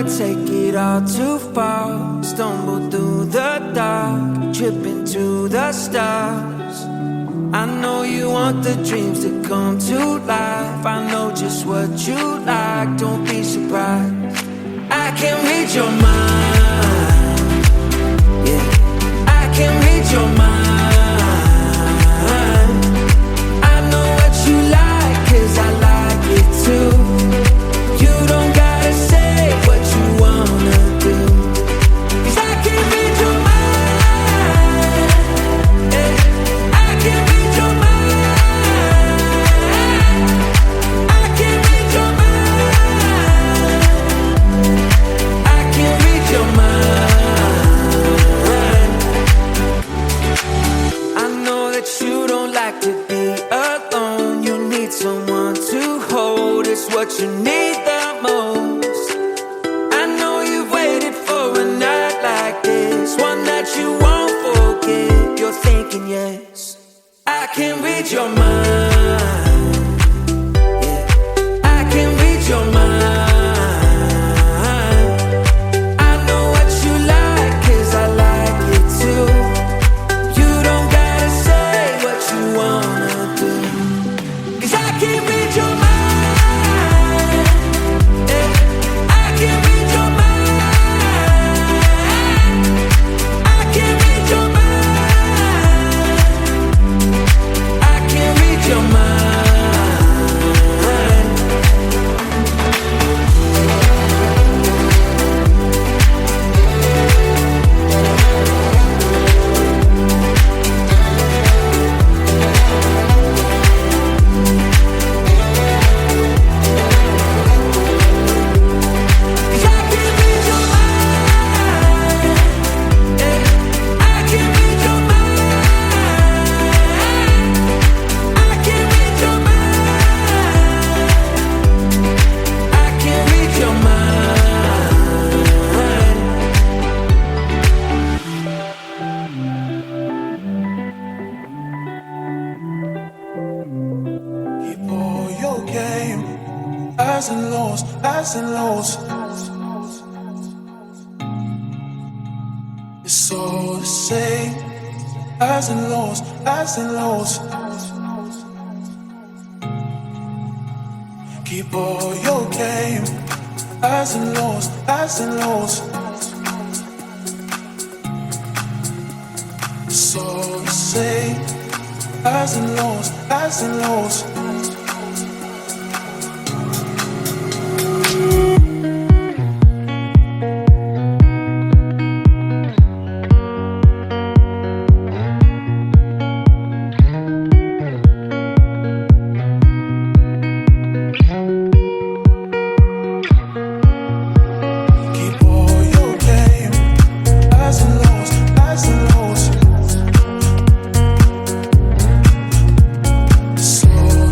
wanna take it all too far. Stumble through the dark, trip into the stars. I know you want the dreams to come to life. I know just what you like, don't be surprised. I can read your mind, yeah. I can read your mind. I know what you like, 'cause I like it too. You don't gotta say what you wanna do, 'cause I can read your mind, yeah. I can read your mind. I can read your mind. I can read your mind. I know that you don't like to be alone. You need someone to hold, it's what you need the most. I know you've waited for a night like this, one that you won't forget. You're thinking yes, I can read your mind, yeah. I can read your mind. I know what you like, 'cause I like it too. You don't gotta say what you wanna do, 'cause I can read your mind, yeah. I can read your mind. I can read your mind. I can read your mind. Keep all your game, highs and lows, highs and lows. It's all the same, highs and lows, highs and lows. Keep all your game, highs and lows, highs and lows. It's all the same, highs and lows, highs and lows. Keep all your game, highs and lows, highs and lows. It's all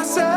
myself.